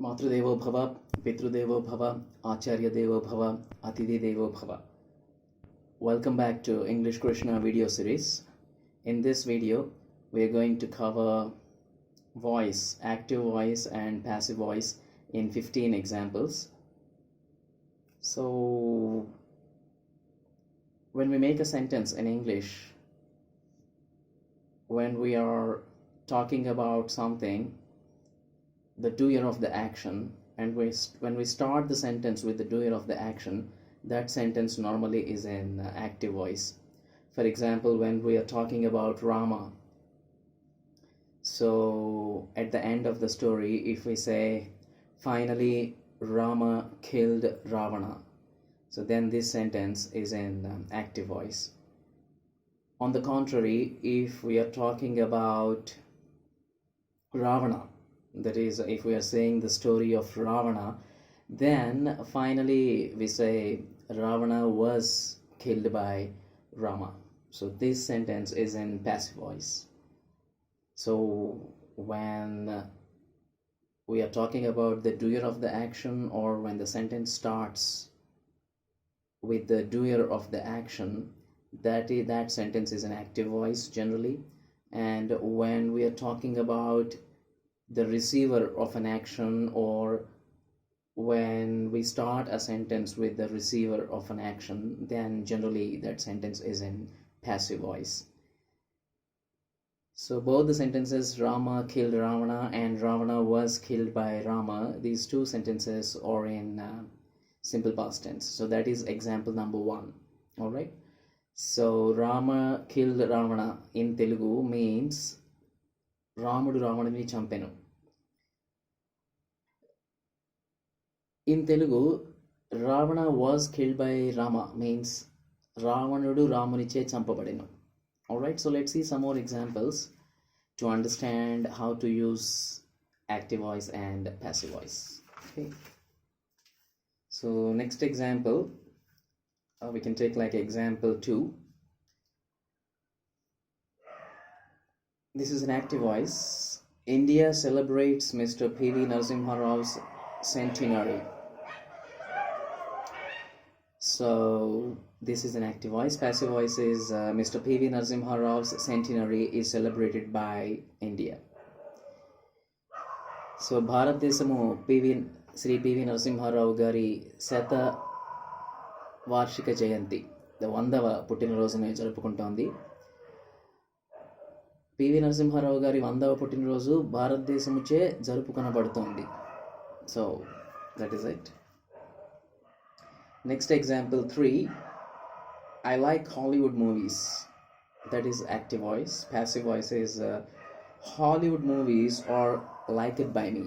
Matrudevo Bhava, Pitrudevo Bhava, Acharya Devo Bhava, Atithi Devo Bhava. Welcome back to English Krishna video series. In this video, we are going to cover voice, active voice and passive voice in 15 examples. So, when we make a sentence in English, when we are talking about something, the doer of the action, and when we start the sentence with the doer of the action, that sentence normally is in active voice. For example, when we are talking about Rama, so at the end of the story, if we say, finally Rama killed Ravana, so then this sentence is in active voice. On the contrary, if we are talking about Ravana, that is, if we are saying the story of Ravana, then finally we say Ravana was killed by Rama. So this sentence is in passive voice. So when we are talking about the doer of the action, or when the sentence starts with the doer of the action, that sentence is an active voice generally. And when we are talking about the receiver of an action, or when we start a sentence with the receiver of an action, then generally that sentence is in passive voice. So both the sentences, Rama killed Ravana and Ravana was killed by Rama, these two sentences are in simple past tense. So that is example number 1. All right. So Rama killed Ravana in Telugu means Ramudu Ravanuni champenu. In Telugu, Ravana was killed by Rama means Ravanudu Ramuniche champabadinu. Alright, so let's see some more examples to understand how to use active voice and passive voice. Okay. So next example, we can take like example 2. This is an active voice. India celebrates Mr. P.V. Narasimha Rao's centenary. So this is an active voice. Passive voice is Mr. P.V. Narasimha Rao's centenary is celebrated by India. So Bharat Desamu Sri P.V. Narasimha Rao Gari Seta Varshika Jayanti, the 100వ పుట్టినరోజును జరుపుకుంటోంది. పివి నరసింహారావు గారి 100వ పుట్టినరోజు భారతదేశముచే జరుపుకొనబడుతోంది. So that is it. Next example 3. I like Hollywood movies. That is active voice. Passive voice is Hollywood movies are liked by me.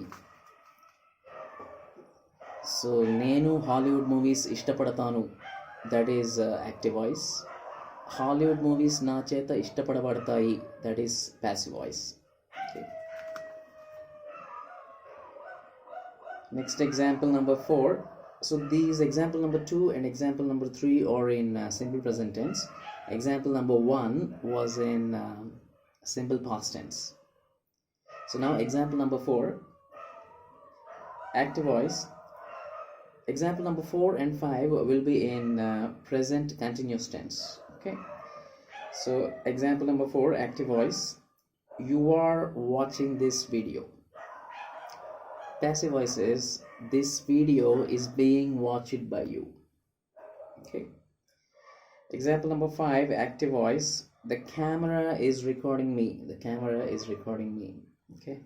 So నేను Hollywood movies ఇష్టపడతాను, that is active voice. Hollywood movies నా చేత ఇష్టపడబడతాయి, that is passive voice. Okay. Next example number 4. So these example number 2 and example number 3 are in simple present tense. Example number 1 was in simple past tense. So now example number 4, active voice. Example number 4 and 5 will be in present continuous tense. Okay. So example number 4, active voice. You are watching this video. Passive voice is this video is being watched by you. Okay. Example number 5, active voice. The camera is recording me. The camera is recording me. Okay.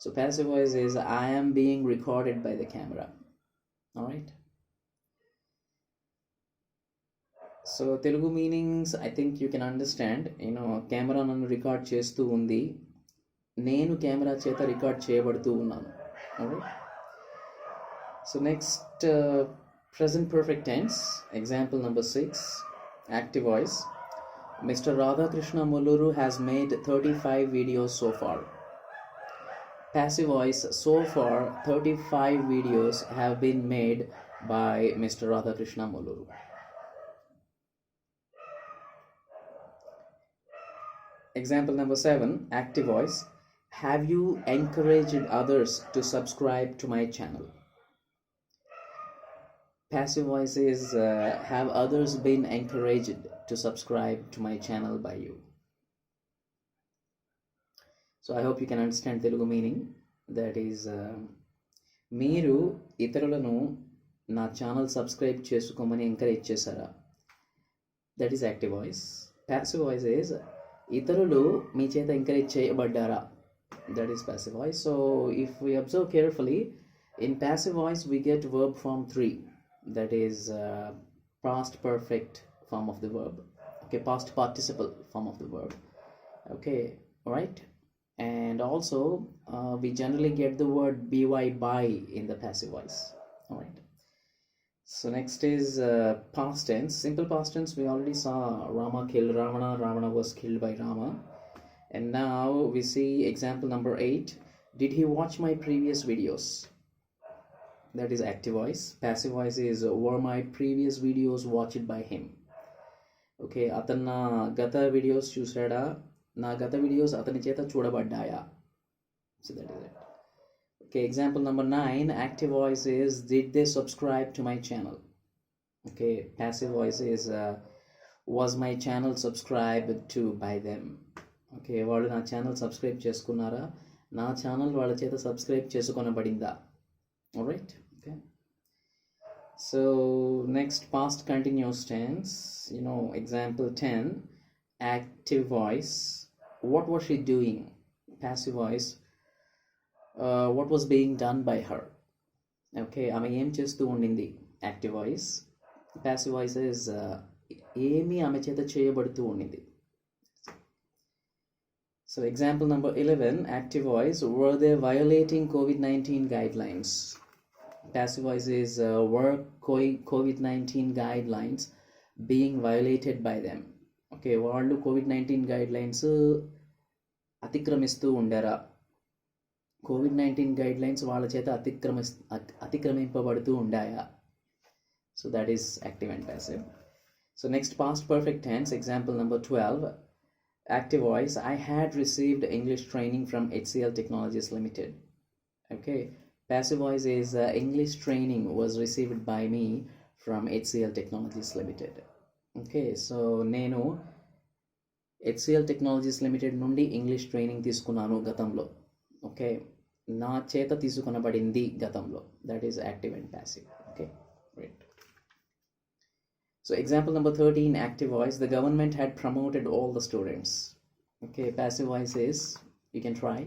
So passive voice is I am being recorded by the camera. All right. So Telugu meanings, I think you can understand. Camera nanu record chestu undi, nenu camera cheta record cheyabadtu unnanu. All right. So next, present perfect tense, example number 6, active voice. Mr. Radhakrishna Mulluru has made 35 videos so far. Passive voice, so far 35 videos have been made by Mr. Radhakrishna Mulluru. Example number 7, active voice. have you encouraged others to subscribe to my channel? Passive voice is have others been encouraged to subscribe to my channel by you? So I hope you can understand Telugu meaning. That is, మీరు ఇతరులను నా channel subscribe చేసుకోమని encourage చేశారా? That is active voice. Passive voice is ఇతరులు మీ చేత encourage చేయబడ్డారా? That is passive voice. So if we observe carefully, in passive voice we get verb form 3, that is past perfect form of the verb, okay, past participle form of the verb, okay, right? And also we generally get the word by in the passive voice. All right, so next is past tense. Simple past tense, we already saw Rama killed Ravana, Ravana was killed by Rama. And now we see example number 8. Did he watch my previous videos? That is active voice. Passive voice is were my previous videos watched by him? Okay, అతను నా గత videos చూసాడా? నా గత videos అతని చేత చూడబడ్డాయా? So that is it. Okay, example number 9. Active voice is did they subscribe to my channel? Okay, passive voice is was my channel subscribed to by them? Okay, వాళ్ళు నా channel subscribe చేసుకున్నారా? నా channel వాళ్ళ చేత subscribe చేసుకొనబడిందా? Alright, okay. So next, past continuous tense. Example 10. Active voice. What was she doing? Passive voice. What was being done by her? Okay, ఆమె ఏం చేస్తూ ఉండింది? Active voice. Passive voice is ఏమి ఆమె చేత చేయబడుతూ ఉండింది. So example number 11. Active voice. Were they violating COVID-19 guidelines? Passive voice is were COVID-19 guidelines being violated by them? Okay, వాళ్ళు COVID-19 guidelines అతిక్రమిస్తూ ఉండారా? COVID-19 guidelines వాళ్ళ చేత అతిక్రమింపబడుతూ ఉండాయా? So that is active and passive. So next, past perfect tense. Example number 12. Active voice. I had received English training from HCL Technologies Limited. Okay, passive voice is English training was received by me from HCL Technologies Limited. Okay, so నేను HCL Technologies Limited నుండి English training తీసుకున్నాను గతంలో. Okay, నా చేత తీసుకొనబడింది గతంలో. That is active and passive. Okay, right. So example number 13. Active voice. The government had promoted all the students. Okay, passive voice is, you can try.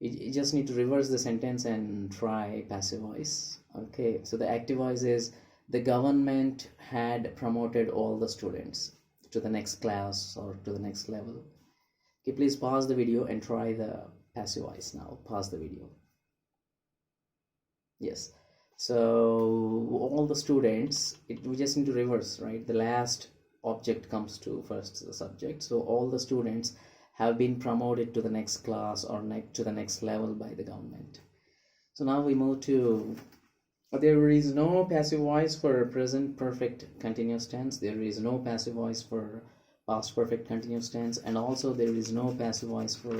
You just need to reverse the sentence and try passive voice. Okay, so the active voice is the government had promoted all the students to the next class or to the next level. Okay, please pause the video and try the passive voice now. Pause the video. Yes. So all the students, we just need to reverse, right? The last object comes to first the subject. So all the students have been promoted to the next class or to the next level by the government. So now we move to, there is no passive voice for present perfect continuous tense. There is no passive voice for past perfect continuous tense, and also there is no passive voice for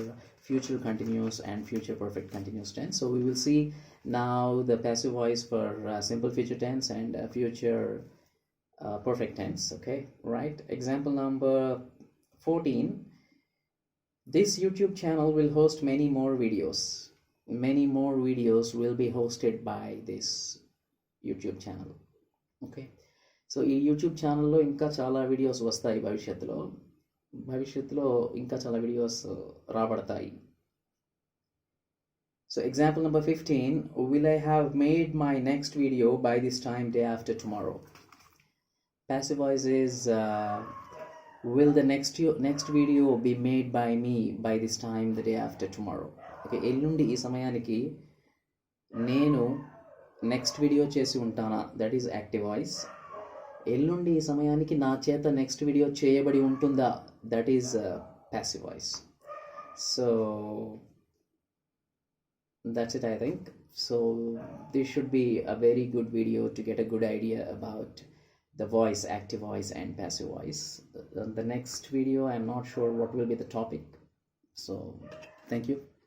future continuous and future perfect continuous tense. So we will see now the passive voice for simple future tense and future perfect tense. Okay, right. Example number 14. This YouTube channel will host many more videos. Many more videos will be hosted by this YouTube channel. Okay, so ఈ YouTube ఛానల్లో ఇంకా చాలా videos వస్తాయి భవిష్యత్తులో ఇంకా చాలా videos రాబడతాయి. So example number 15. Will I have made my next video by this time day after tomorrow? Passive voice is will the next video be made by me by this time the day after tomorrow? Okay, ఎల్లుండి ఈ సమయానికి నేను next video చేసి ఉంటానా? That is active voice. ఎల్లుండి ఈ సమయానికి నా చేత నెక్స్ట్ వీడియో చేయబడి ఉంటుందా? That is passive voice. So that's it, I think. So this should be a very good video to get a good idea about the voice, active voice and passive voice. The next video, I'm not sure what will be the topic. So Thank you.